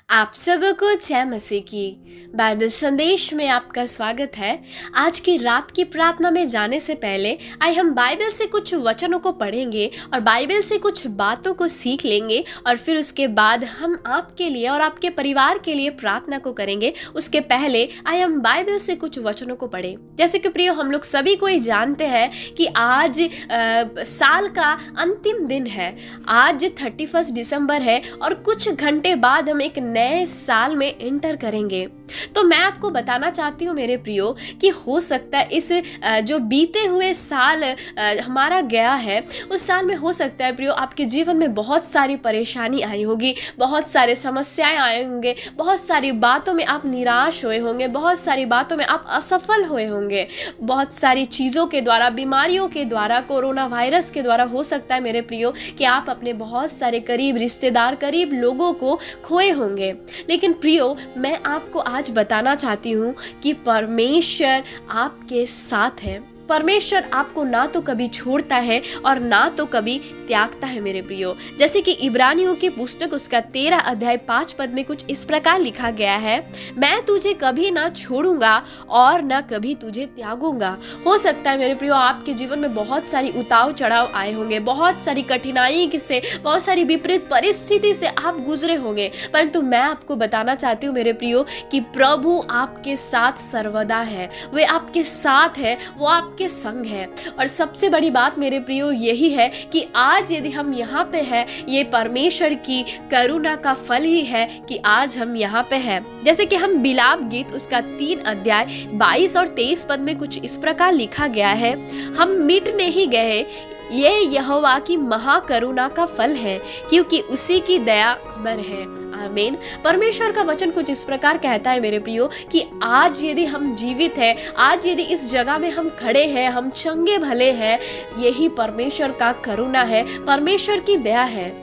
आप सबको जय मसीह की बाइबल संदेश में आपका स्वागत है। आज की रात की प्रार्थना में जाने से पहले आइए हम बाइबल से कुछ वचनों को पढ़ेंगे और बाइबल से कुछ बातों को सीख लेंगे और फिर उसके बाद हम आपके लिए और आपके परिवार के लिए प्रार्थना को करेंगे। उसके पहले आइए हम बाइबल से कुछ वचनों को पढ़ें। जैसे कि प्रियो, हम लोग सभी कोई जानते हैं कि आज साल का अंतिम दिन है। आज 31 दिसंबर है और कुछ घंटे बाद हम एक नए साल में एंटर करेंगे। तो मैं आपको बताना चाहती हूँ मेरे प्रियो कि हो सकता है इस जो बीते हुए साल हमारा गया है, उस साल में हो सकता है प्रियो आपके जीवन में बहुत सारी परेशानी आई होगी, बहुत सारे समस्याएं आए होंगे, बहुत सारी बातों में आप निराश हुए होंगे, बहुत सारी बातों में आप असफल हुए होंगे, बहुत सारी चीज़ों के द्वारा, बीमारियों के द्वारा, कोरोना वायरस के द्वारा हो सकता है मेरे प्रियो कि आप अपने बहुत सारे करीब रिश्तेदार, करीब लोगों को खोए होंगे। लेकिन प्रियो, मैं आपको आज बताना चाहती हूँ कि परमेश्वर आपके साथ है। परमेश्वर आपको ना तो कभी छोड़ता है और ना तो कभी त्यागता है मेरे प्रियो। जैसे कि इब्रानियों की पुस्तक उसका 13 अध्याय 5 पद में कुछ इस प्रकार लिखा गया है, मैं तुझे कभी ना छोड़ूंगा और ना कभी तुझे त्यागूंगा। हो सकता है मेरे प्रियो आपके जीवन में बहुत सारी उतार चढ़ाव आए होंगे, बहुत सारी कठिनाई से, बहुत सारी विपरीत परिस्थिति से आप गुजरे होंगे, परंतु मैं आपको बताना चाहती हूँ मेरे प्रियो कि प्रभु आपके साथ सर्वदा है। वे आपके साथ है, वो आपके संग है। और सबसे बड़ी बात मेरे प्रियो यही है कि आज यदि हम यहाँ पे हैं, ये परमेश्वर की करुणा का फल ही है कि आज हम यहाँ पे हैं। जैसे कि हम बिलाप गीत उसका 3 अध्याय 22 और 23 पद में कुछ इस प्रकार लिखा गया है, हम मिट नहीं गए, ये यहोवा की महाकरुणा का फल है, क्योंकि उसी की दया अमर है। आमीन। परमेश्वर का वचन कुछ इस प्रकार कहता है मेरे प्रियो कि आज यदि हम जीवित हैं, आज यदि इस जगह में हम खड़े हैं, हम चंगे भले हैं, यही परमेश्वर का करुणा है, परमेश्वर की दया है।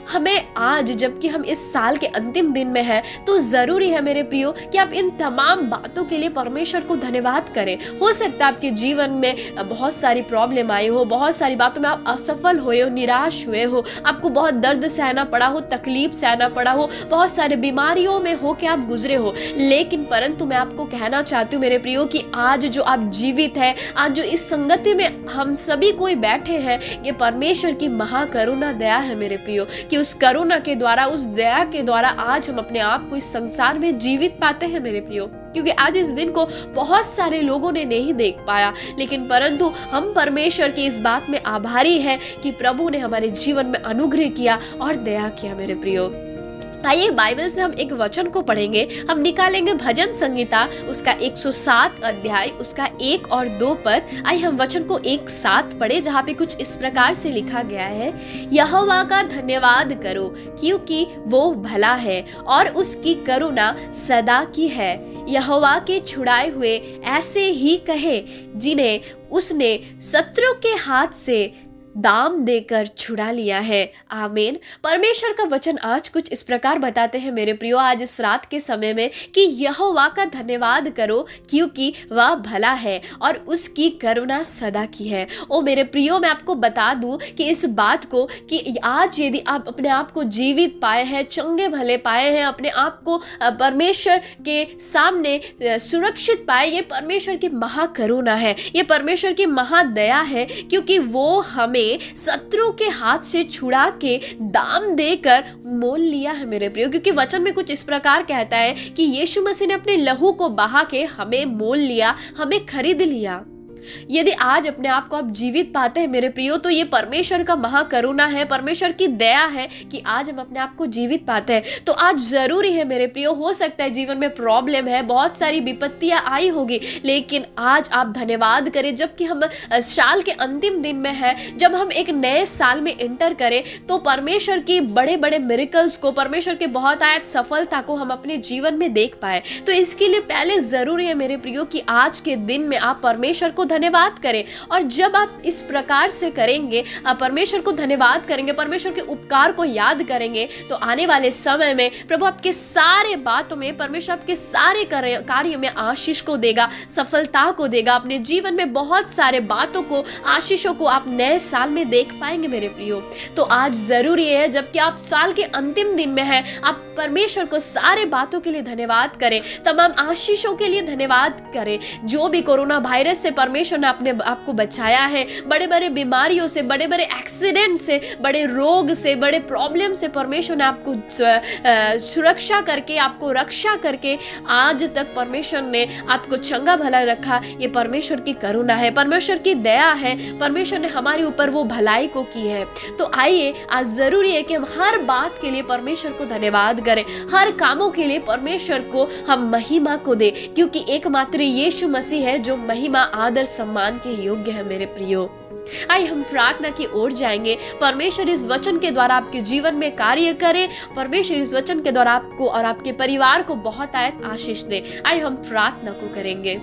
हमें आज, जबकि हम इस साल के अंतिम दिन में हैं, तो जरूरी है मेरे प्रियो कि आप इन तमाम बातों के लिए परमेश्वर को धन्यवाद करें। हो सकता है आपके जीवन में बहुत सारी प्रॉब्लम आई हो, बहुत सारी बातों में आप असफल हुए हो, निराश हुए हो, आपको बहुत दर्द सहना पड़ा हो, तकलीफ सहना पड़ा हो, बहुत सारे बीमारियों में हो के आप गुजरे हो, लेकिन परंतु मैं आपको कहना चाहती हूँ मेरे प्रियो कि आज जो आप जीवित है, आज जो इस संगति में हम सभी कोई बैठे हैं, ये परमेश्वर की महाकरुणा दया है मेरे प्रियो, कि उस करुणा के द्वारा, उस दया के द्वारा आज हम अपने आप को इस संसार में जीवित पाते हैं मेरे प्रियो। क्योंकि आज इस दिन को बहुत सारे लोगों ने नहीं देख पाया, लेकिन परंतु हम परमेश्वर की इस बात में आभारी हैं कि प्रभु ने हमारे जीवन में अनुग्रह किया और दया किया मेरे प्रियो। आइए बाइबल से हम एक वचन को पढ़ेंगे। हम निकालेंगे भजन संहिता उसका 107 अध्याय उसका 1 और 2 पद। आइए हम वचन को एक साथ पढ़े, जहाँ पे कुछ इस प्रकार से लिखा गया है, यहोवा का धन्यवाद करो क्योंकि वो भला है और उसकी करुणा सदा की है। यहोवा के छुड़ाए हुए ऐसे ही कहे जिन्हें उसने शत्रु के हाथ से दाम देकर छुड़ा लिया है। आमीन। परमेश्वर का वचन आज कुछ इस प्रकार बताते हैं मेरे प्रियो, आज इस रात के समय में, कि यहोवा का धन्यवाद करो क्योंकि वह भला है और उसकी करुणा सदा की है। ओ मेरे प्रियो, मैं आपको बता दूं कि इस बात को कि आज यदि आप अपने आप को जीवित पाए हैं, चंगे भले पाए हैं, अपने आप को परमेश्वर के सामने सुरक्षित पाए, ये परमेश्वर की महाकरुणा है, ये परमेश्वर की महादया है, क्योंकि वो हमें शत्रु के हाथ से छुड़ा के दाम देकर मोल लिया है मेरे प्रियो। क्योंकि वचन में कुछ इस प्रकार कहता है कि यीशु मसीह ने अपने लहू को बहा के हमें मोल लिया, हमें खरीद लिया। यदि आज अपने आप को आप जीवित पाते हैं मेरे प्रियो, तो ये परमेश्वर का महाकरुणा है, परमेश्वर की दया है कि आज हम अपने आप को जीवित पाते हैं। तो आज जरूरी है मेरे प्रियो, हो सकता है जीवन में प्रॉब्लम है, बहुत सारी विपत्तियां आई होगी, लेकिन आज आप धन्यवाद करें। जबकि हम साल के अंतिम दिन में है, जब हम एक नए साल में एंटर करें, तो परमेश्वर की बड़े बड़े मिरेकल्स को, परमेश्वर के बहुत आयत सफलता को हम अपने जीवन में देख पाए। तो इसके लिए पहले जरूरी है मेरे प्रियो कि आज के दिन में आप परमेश्वर को धन्यवाद करें। और जब आप इस प्रकार से करेंगे, आप परमेश्वर को धन्यवाद करेंगे, परमेश्वर के उपकार को याद करेंगे, तो आने वाले समय में प्रभु आपके सारे बातों में, परमेश्वर आपके सारे कार्य में आशीष को देगा, सफलता को देगा। अपने जीवन में बहुत सारे बातों को, आशीषों को आप नए साल में देख पाएंगे मेरे प्रियो। तो आज जरूरी है, जबकि आप साल के अंतिम दिन में हैं, आप परमेश्वर को सारे बातों के लिए धन्यवाद करें, तमाम आशीषों के लिए धन्यवाद करें। जो भी कोरोना वायरस से परमेश्वर ने अपने आपको बचाया है, बड़े बड़े बीमारियों से, बड़े बड़े एक्सीडेंट से, बड़े रोग से, बड़े प्रॉब्लम से परमेश्वर ने आपको सुरक्षा करके, आपको रक्षा करके आज तक परमेश्वर ने आपको चंगा भला रखा। ये परमेश्वर की करुणा है, परमेश्वर की दया है, परमेश्वर ने हमारे ऊपर वो भलाई को की है। तो आइए, आज जरूरी है कि हम हर बात के लिए परमेश्वर को धन्यवाद करें, हर कामों के लिए परमेश्वर को हम महिमा को दे, क्योंकि एकमात्र यीशु मसीह है जो महिमा, आदर, सम्मान के योग्य है मेरे प्रियो। आइए हम प्रार्थना की ओर जाएंगे। परमेश्वर इस वचन के द्वारा आपके जीवन में कार्य करे, परमेश्वर इस वचन के द्वारा आपको और आपके परिवार को बहुत आशीष दे। आइए हम प्रार्थना को करेंगे।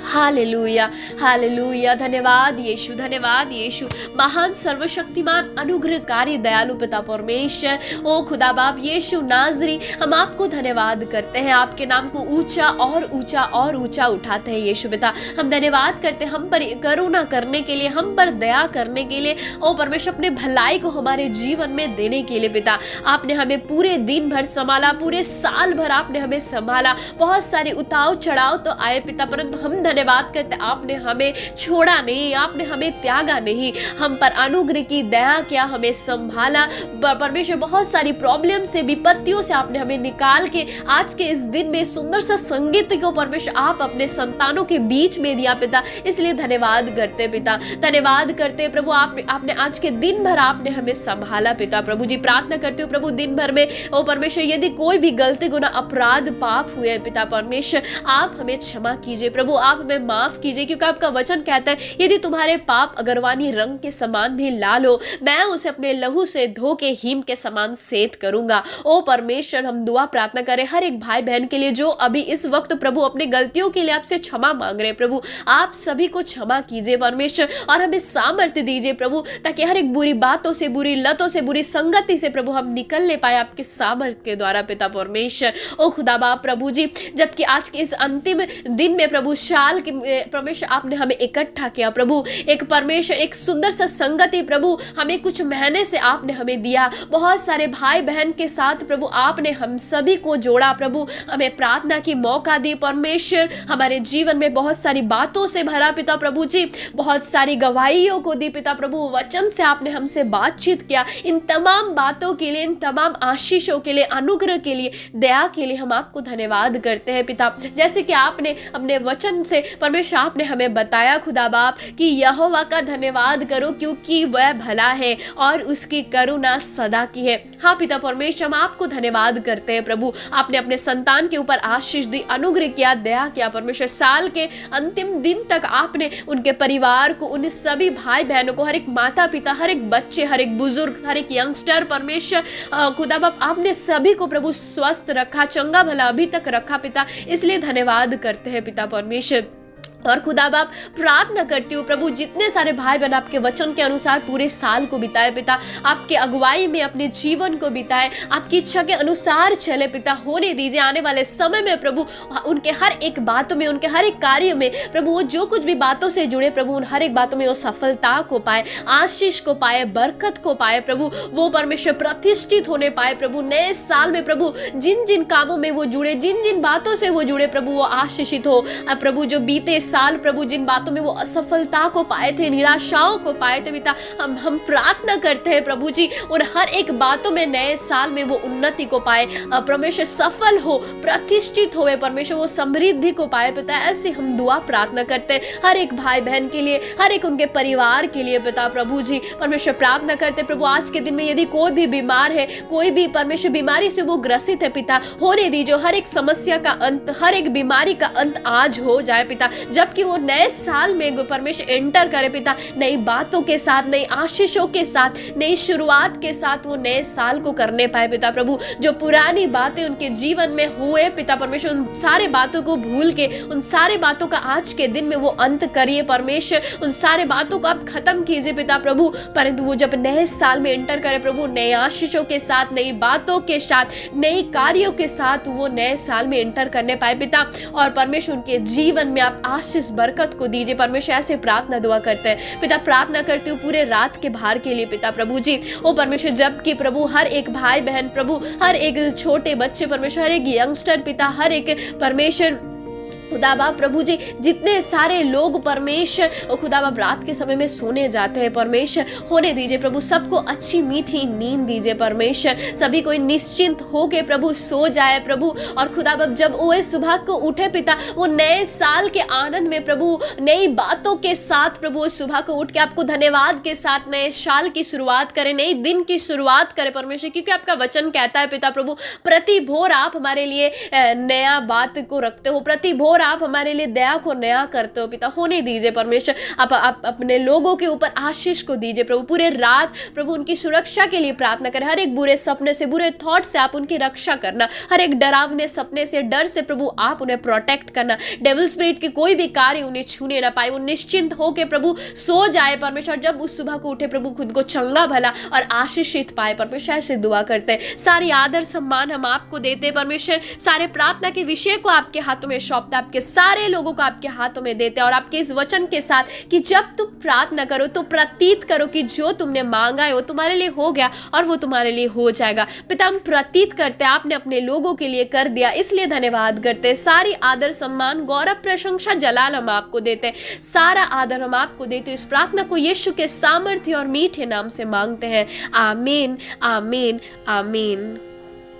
Hallelujah, hallelujah. धन्यवाद यीशु, धन्यवाद यीशु। महान, सर्वशक्तिमान, अनुग्रहकारी, दयालु पिता परमेश्वर, ओ खुदा बाप यीशु नाजरी, हम आपको धन्यवाद करते हैं, आपके नाम को ऊंचा और ऊंचा और ऊंचा उठाते हैं यीशु पिता। हम धन्यवाद करते हैं हम पर करुणा करने के लिए, हम पर दया करने के लिए, ओ परमेश्वर अपने भलाई को हमारे जीवन में देने के लिए पिता। आपने हमें पूरे दिन भर संभाला, पूरे साल भर आपने हमें संभाला। बहुत सारे उतार चढ़ाव तो आए पिता, परंतु हम धन्यवाद करते, आपने हमें छोड़ा नहीं, आपने हमें त्यागा नहीं, हम पर अनुग्रह की दया किया, हमें संभाला। परमेश्वर बहुत सारी प्रॉब्लम से, विपत्तियों से आपने हमें निकाल के आज के इस दिन में सुंदर सा संगीत को परमेश्वर आप अपने संतानों के बीच में दिया पिता। इसलिए धन्यवाद करते पिता, धन्यवाद करते प्रभु। आपने आज के दिन भर आपने हमें संभाला पिता। प्रभु जी प्रार्थना करते हो प्रभु, दिन भर में ओ परमेश्वर यदि कोई भी गलती, गुनाह, अपराध, पाप हुए पिता परमेश्वर, आप हमें क्षमा कीजिए प्रभु, आप हमें माफ कीजिए, क्योंकि आपका वचन कहता है यदि तुम्हारे पाप अगरवानी रंग के समान भी लाल हो, मैं उसे अपने लहू से धो के हिम के समान सेत करूंगा। ओ परमेश्वर, हम दुआ प्रार्थना करें हर एक भाई बहन के लिए जो अभी इस वक्त प्रभु अपने गलतियों के लिए आपसे क्षमा मांग रहे हैं प्रभु। आप सभी को क्षमा कीजिए परमेश्वर, और हमें सामर्थ्य दीजिए प्रभु, ताकि हर एक बुरी बातों से, बुरी लतों से, बुरी संगति से प्रभु हम निकलने पाए आपके सामर्थ्य के द्वारा पिता परमेश्वर। ओ खुदा बाप प्रभु जी, जबकि आज के इस अंतिम दिन में प्रभु साल के परमेश्वर आपने हमें इकट्ठा किया प्रभु, एक परमेश्वर एक सुंदर सा संगति प्रभु हमें कुछ महीने से आपने हमें दिया, बहुत सारे भाई बहन के साथ प्रभु आपने हम सभी को जोड़ा प्रभु, हमें प्रार्थना की मौका दी परमेश्वर, हमारे जीवन में बहुत सारी बातों से भरा पिता प्रभु जी, बहुत सारी गवाहियों को दी पिता प्रभु, वचन से आपने हमसे बातचीत किया। इन तमाम बातों के लिए, इन तमाम आशीषों के लिए, अनुग्रह के लिए, दया के लिए हम आपको धन्यवाद करते हैं पिता। जैसे कि आपने अपने वचन से परमेश्वर आपने हमें बताया खुदा बाप कि यहोवा का धन्यवाद करो क्योंकि वह भला है और उसकी करुणा सदा की है। हाँ पिता परमेश्वर, हम आपको धन्यवाद करते हैं प्रभु, आपने अपने संतान के ऊपर आशीष दी, अनुग्रह किया, दया किया परमेश्वर। साल के अंतिम दिन तक आपने उनके परिवार को, उन सभी भाई बहनों को, हर एक माता पिता, हर एक बच्चे, हर एक बुजुर्ग, हर एक यंगस्टर परमेश्वर खुदा बाप आपने सभी को प्रभु स्वस्थ रखा, चंगा भला अभी तक रखा पिता, इसलिए धन्यवाद करते हैं पिता परमेश्वर। और खुदा बाप प्रार्थना करती हूँ प्रभु, जितने सारे भाई बहन आपके वचन के अनुसार पूरे साल को बिताए पिता, आपके अगुवाई में अपने जीवन को बिताए, आपकी इच्छा के अनुसार चले पिता, होने दीजिए आने वाले समय में प्रभु उनके हर एक बातों में, उनके हर एक कार्य में प्रभु, वो जो कुछ भी बातों से जुड़े प्रभु, उन हर एक बातों में वो सफलता को पाए, आशीष को पाए, बरकत को पाए प्रभु, वो परमेश्वर प्रतिष्ठित होने पाए प्रभु। नए साल में प्रभु जिन जिन कामों में वो जुड़े, जिन जिन बातों से वो जुड़े प्रभु, वो आशीषित हो प्रभु। जो बीते साल प्रभु जिन बातों में वो असफलता को पाए थे, निराशाओं को पाए थे पिता, हम प्रार्थना करते हैं प्रभु जी, उन हर एक बातों में नए साल में वो उन्नति को पाए परमेश्वर, सफल हो, प्रतिष्ठित होए परमेश्वर, वो समृद्धि को पाए पिता। ऐसे हम दुआ प्रार्थना करते हैं हर एक भाई बहन के लिए, हर एक उनके परिवार के लिए पिता प्रभु जी परमेश्वर। प्रार्थना करते प्रभु आज के दिन में यदि कोई भी बीमार है, कोई भी परमेश्वर बीमारी से वो ग्रसित है पिता, होने दीजिए हर एक समस्या का अंत, हर एक बीमारी का अंत आज हो जाए पिता। जब जबकि वो नए साल में परमेश्वर एंटर करे पिता, नई बातों के साथ, नई आशीषों के साथ, नई शुरुआत के साथ वो नए साल को करने पाए पिता प्रभु। जो पुरानी बातें उनके जीवन में हुए पिता परमेश्वर, उन सारे बातों को भूल के, उन सारे बातों का आज के दिन में वो अंत करिए परमेश्वर, उन सारे बातों को आप खत्म कीजिए पिता प्रभु। परंतु वो जब नए साल में एंटर करे प्रभु, नए आशीषों के साथ, नई बातों के साथ, नई कार्यों के साथ वो नए साल में एंटर करने पाए पिता। और परमेश्वर उनके जीवन में आप आशीष बरकत को दीजिए परमेश्वर। ऐसे प्रार्थना दुआ करते हैं पिता, प्रार्थना करती हूँ पूरे रात के भार के लिए पिता प्रभु जी। ओ परमेश्वर, जबकि प्रभु हर एक भाई बहन प्रभु, हर एक छोटे बच्चे परमेश्वर, हर एक यंगस्टर पिता, हर एक परमेश्वर खुदा बाप प्रभु जी, जितने सारे लोग परमेश्वर और खुदा बाप रात के समय में सोने जाते हैं परमेश्वर, होने दीजिए प्रभु, सबको अच्छी मीठी नींद दीजिए परमेश्वर। सभी कोई निश्चिंत होके प्रभु सो जाए प्रभु। और खुदा बाप जब वो सुबह को उठे पिता, वो नए साल के आनंद में प्रभु, नई बातों के साथ प्रभु सुबह को उठ के आपको धन्यवाद के साथ नए साल की शुरुआत करें, नई दिन की शुरुआत करें परमेश्वर। क्योंकि आपका वचन कहता है पिता प्रभु, प्रति भोर आप हमारे लिए नया बात को रखते हो, प्रति भोर आप हमारे लिए दया को नया करते हो पिता। होने दीजिए परमेश्वर, आप अपने लोगों के ऊपर आशीष को दीजिए प्रभु। पूरे रात प्रभु उनकी सुरक्षा के लिए प्रार्थना करें। हर एक बुरे सपने से, बुरे थॉट से आप उनकी रक्षा करना। हर एक डरावने सपने से, डर से प्रभु आप उन्हें प्रोटेक्ट करना। डेविल स्पिरिट के कोई भी कार्य उन्हें छूने ना पाए। वो निश्चिंत होकर प्रभु सो जाए परमेश्वर। जब उस सुबह को उठे प्रभु, खुद को चंगा भला और आशीषित पाए परमेश्वर। ऐसे दुआ करते हैं। सारी आदर सम्मान हम आपको देते हैं परमेश्वर। सारे प्रार्थना के विषय को आपके हाथों में सौंपते, आपके सारे लोगों को आपके हाथों में देते हैं। और आपके इस वचन के साथ कि जब तुम प्रार्थना करो तो प्रतीत करो कि जो तुमने मांगा है वो तुम्हारे लिए हो गया और वो तुम्हारे लिए हो जाएगा। पिता, हम प्रतीत करते हैं आपने अपने लोगों के लिए कर दिया, इसलिए धन्यवाद करते हैं। सारी आदर सम्मान गौरव प्रशंसा जलाल हम आपको देते हैं। सारा आदर हम आपको देते हैं। इस प्रार्थना को यीशु के सामर्थ्य और मीठे नाम से मांगते हैं। आमीन, आमीन, आमीन।